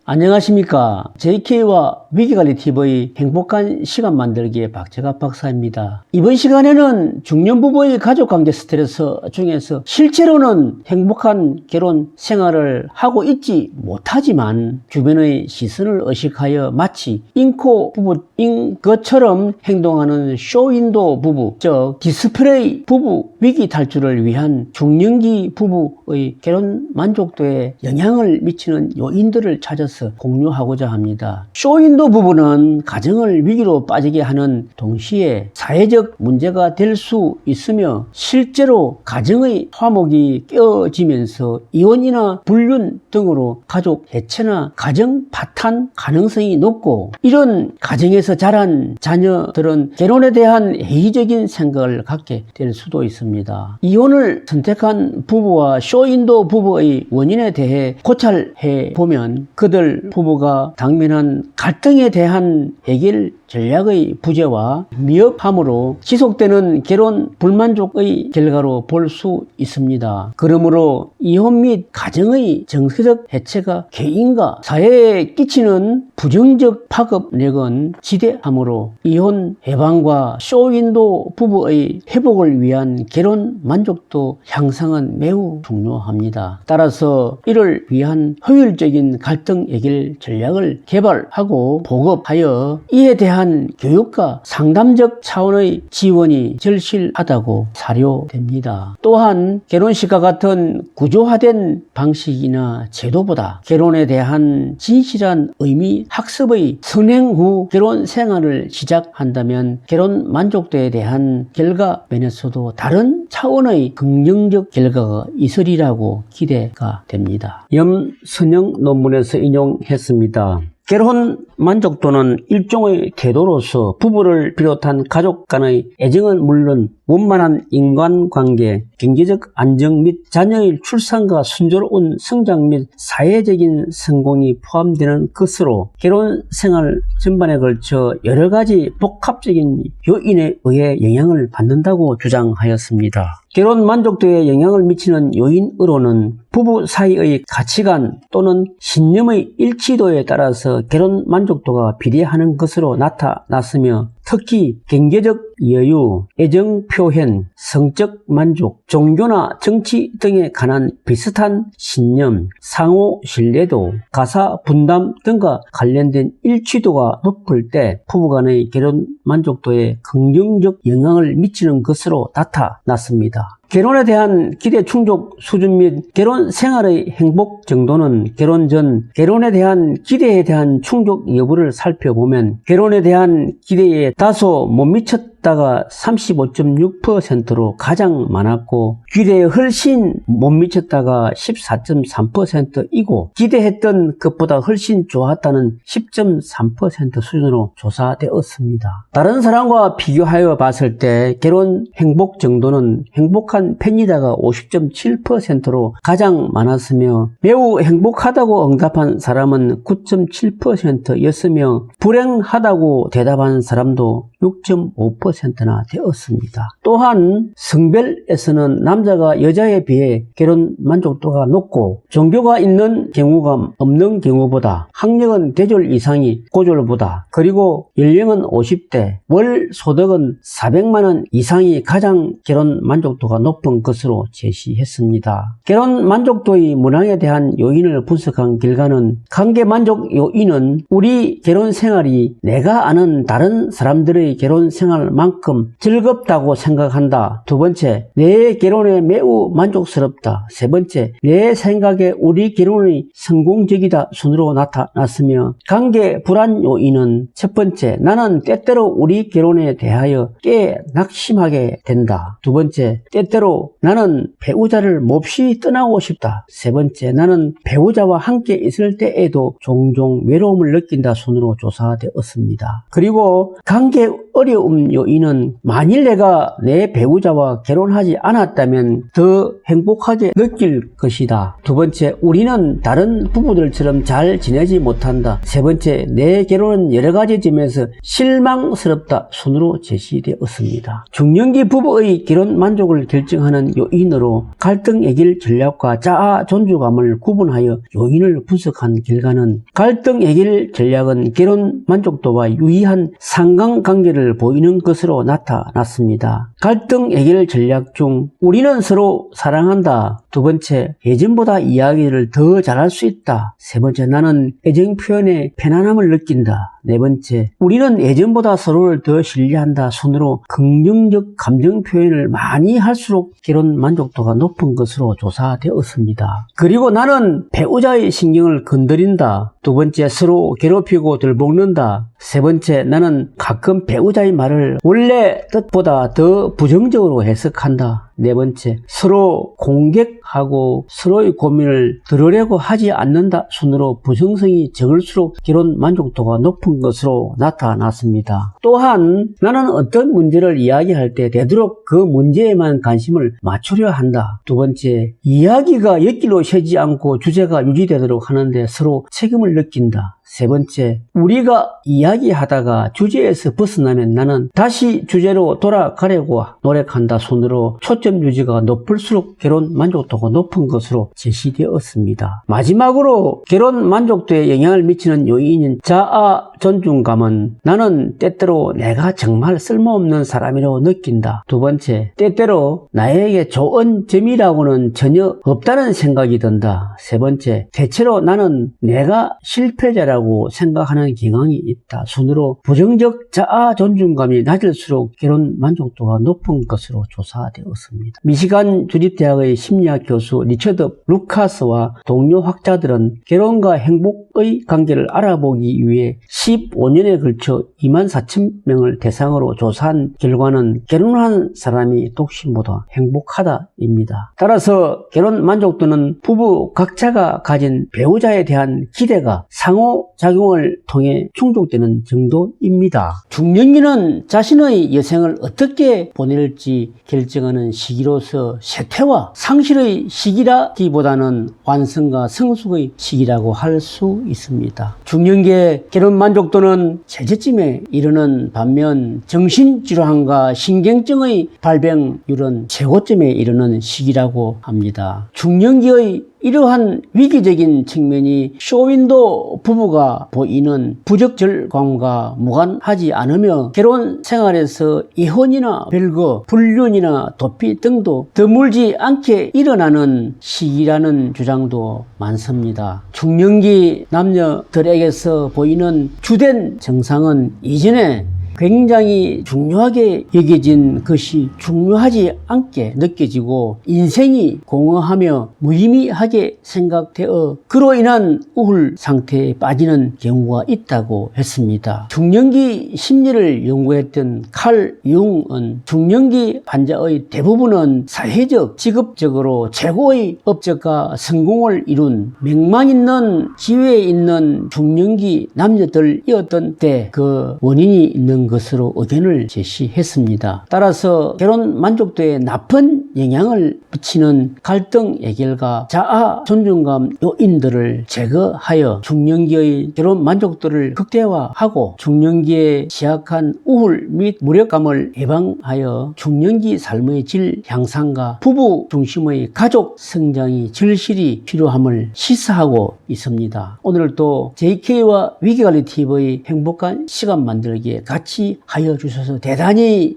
안녕하십니까. JK와 위기관리TV 행복한 시간 만들기의 박재갑 박사입니다. 이번 시간에는 중년부부의 가족관계 스트레스 중에서 실제로는 행복한 결혼 생활을 하고 있지 못하지만 주변의 시선을 의식하여 마치 인코 부부인 것처럼 행동하는 쇼윈도 부부, 즉 디스플레이 부부 위기 탈출을 위한 중년기 부부의 결혼 만족도에 영향을 미치는 요인들을 찾아서 공유하고자 합니다. 쇼윈도 부부는 가정을 위기로 빠지게 하는 동시에 사회적 문제가 될 수 있으며 실제로 가정의 화목이 깨어지면서 이혼이나 불륜 등으로 가족 해체나 가정 파탄 가능성이 높고, 이런 가정에서 자란 자녀들은 결혼에 대한 회의적인 생각을 갖게 될 수도 있습니다. 이혼을 선택한 부부와 쇼윈도 부부의 원인에 대해 고찰해 보면 그들 부부가 당면한 갈등에 대한 해결 전략의 부재와 미흡함으로 지속되는 결혼 불만족의 결과로 볼 수 있습니다. 그러므로 이혼 및 가정의 정서적 해체가 개인과 사회에 끼치는 부정적 파급력은 지대하므로 이혼 예방과 쇼윈도 부부의 회복을 위한 결혼 만족도 향상은 매우 중요합니다. 따라서 이를 위한 효율적인 갈등 해결 전략을 개발하고 보급하여 이에 대한 교육과 상담적 차원의 지원이 절실하다고 사료됩니다. 또한 결혼식과 같은 구조화된 방식이나 제도보다 결혼에 대한 진실한 의미 학습의 선행 후 결혼 생활을 시작한다면 결혼 만족도에 대한 결과 면에서도 다른 차원의 긍정적 결과가 있으리라고 기대가 됩니다. 염선영 논문에서 인용했습니다. 결혼 만족도는 일종의 태도로서 부부를 비롯한 가족 간의 애정은 물론 원만한 인간관계, 경제적 안정 및 자녀의 출산과 순조로운 성장 및 사회적인 성공이 포함되는 것으로 결혼 생활 전반에 걸쳐 여러 가지 복합적인 요인에 의해 영향을 받는다고 주장하였습니다. 결혼 만족도에 영향을 미치는 요인으로는 부부 사이의 가치관 또는 신념의 일치도에 따라서 결혼 만족도가 비례하는 것으로 나타났으며, 특히 경제적 여유, 애정 표현, 성적 만족, 종교나 정치 등에 관한 비슷한 신념, 상호 신뢰도, 가사 분담 등과 관련된 일치도가 높을 때 부부 간의 결혼 만족도에 긍정적 영향을 미치는 것으로 나타났습니다. 결혼에 대한 기대 충족 수준 및 결혼 생활의 행복 정도는 결혼 전 결혼에 대한 기대에 대한 충족 여부를 살펴보면 결혼에 대한 기대에 다소 못 미쳤다가 35.6%로 가장 많았고, 기대에 훨씬 못 미쳤다가 14.3%이고 기대했던 것보다 훨씬 좋았다는 10.3% 수준으로 조사되었습니다. 다른 사람과 비교하여 봤을 때 결혼 행복 정도는 행복한 편이다가 50.7%로 가장 많았으며, 매우 행복하다고 응답한 사람은 9.7%였으며 불행하다고 대답한 사람도 6.5%나 되었습니다. 또한 성별에서는 남자가 여자에 비해 결혼 만족도가 높고, 종교가 있는 경우가 없는 경우보다, 학력은 대졸 이상이 고졸보다, 그리고 연령은 50대, 월 소득은 400만원 이상이 가장 결혼 만족도가 높은 것으로 제시했습니다. 결혼 만족도의 문항에 대한 요인을 분석한 결과는, 관계 만족 요인은 우리 결혼 생활이 내가 아는 다른 사람들의 결혼 생활만큼 즐겁다고 생각한다. 두 번째, 내 결혼에 매우 만족스럽다. 세 번째, 내 생각에 우리 결혼이 성공적이다 순으로 나타났으며, 관계 불안 요인은 첫 번째, 나는 때때로 우리 결혼에 대하여 꽤 낙심하게 된다. 두 번째, 때때로 나는 배우자를 몹시 떠나고 싶다. 세 번째, 나는 배우자와 함께 있을 때에도 종종 외로움을 느낀다 순으로 조사되었습니다. 그리고 관계 어려운 요인은 만일 내가 내 배우자와 결혼하지 않았다면 더 행복하게 느낄 것이다. 두 번째, 우리는 다른 부부들처럼 잘 지내지 못한다. 세 번째, 내 결혼은 여러 가지 점에서 실망스럽다 순으로 제시되었습니다. 중년기 부부의 결혼 만족을 결정하는 요인으로 갈등 해결 전략과 자아 존중감을 구분하여 요인을 분석한 결과는 갈등 해결 전략은 결혼 만족도와 유의한 상관관계를 보이는 것으로 나타났습니다. 갈등 해결 전략 중 우리는 서로 사랑한다. 두 번째, 예전보다 이야기를 더 잘할 수 있다. 세 번째, 나는 애정 표현에 편안함을 느낀다. 네 번째, 우리는 예전보다 서로를 더 신뢰한다 순으로 긍정적 감정 표현을 많이 할수록 결혼 만족도가 높은 것으로 조사되었습니다. 그리고 나는 배우자의 신경을 건드린다. 두 번째, 서로 괴롭히고 들볶는다. 세 번째, 나는 가끔 배우자의 말을 원래 뜻보다 더 부정적으로 해석한다. 네 번째, 서로 공격하고 서로의 고민을 들으려고 하지 않는다 순으로 부정성이 적을수록 결혼 만족도가 높은 것으로 나타났습니다. 또한 나는 어떤 문제를 이야기할 때 되도록 그 문제에만 관심을 맞추려 한다. 두 번째, 이야기가 엿길로 새지 않고 주제가 유지되도록 하는데 서로 책임을 느낀다. 세 번째, 우리가 이야기하다가 주제에서 벗어나면 나는 다시 주제로 돌아가려고 노력한다 순으로 초점 유지가 높을수록 결혼 만족도가 높은 것으로 제시되었습니다. 마지막으로 결혼 만족도에 영향을 미치는 요인인 자아 존중감은 나는 때때로 내가 정말 쓸모없는 사람이라고 느낀다. 두 번째, 때때로 나에게 좋은 점이라고는 전혀 없다는 생각이 든다. 세 번째, 대체로 나는 내가 실패자라고 생각하는 경향이 있다 순으로 부정적 자아 존중감이 낮을수록 결혼 만족도가 높은 것으로 조사되었습니다. 미시간 주립대학의 심리학 교수 리처드 루카스와 동료 학자들은 결혼과 행복의 관계를 알아보기 위해 15년에 걸쳐 24,000명을 대상으로 조사한 결과는 결혼한 사람이 독신보다 행복하다입니다. 따라서 결혼 만족도는 부부 각자가 가진 배우자에 대한 기대가 상호작용을 통해 충족되는 정도입니다. 중년기는 자신의 여생을 어떻게 보낼지 결정하는 시기로서 쇠퇴와 상실의 시기라기보다는 완성과 성숙의 시기라고 할 수 있습니다. 중년기의 결혼 만족도는 제재쯤에 이르는 반면 정신질환과 신경증의 발병률은 최고점에 이르는 시기라고 합니다. 중년기의 이러한 위기적인 측면이 쇼윈도 부부가 보이는 부적절감과 무관하지 않으며 결혼 생활에서 이혼이나 별거, 불륜이나 도피 등도 드물지 않게 일어나는 시기라는 주장도 많습니다. 중년기 남녀들에게서 보이는 주된 증상은 이전에 굉장히 중요하게 여겨진 것이 중요하지 않게 느껴지고 인생이 공허하며 무의미하게 생각되어 그로 인한 우울 상태에 빠지는 경우가 있다고 했습니다. 중년기 심리를 연구했던 칼 융은 중년기 환자의 대부분은 사회적, 직업적으로 최고의 업적과 성공을 이룬 명망 있는 지위에 있는 중년기 남녀들이었던 때 그 원인이 있는 것으로 의견을 제시했습니다. 따라서 결혼 만족도에 나쁜 영향을 미치는 갈등 해결과 자아 존중감 요인들을 제거하여 중년기의 결혼 만족도를 극대화하고 중년기에 시약한 우울 및 무력감을 예방하여 중년기 삶의 질 향상과 부부 중심의 가족 성장이 절실히 필요함을 시사하고 있습니다. 오늘도 JK와 위기관리TV의 행복한 시간 만들기에 같이 하여 주셔서 대단히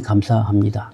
감사합니다.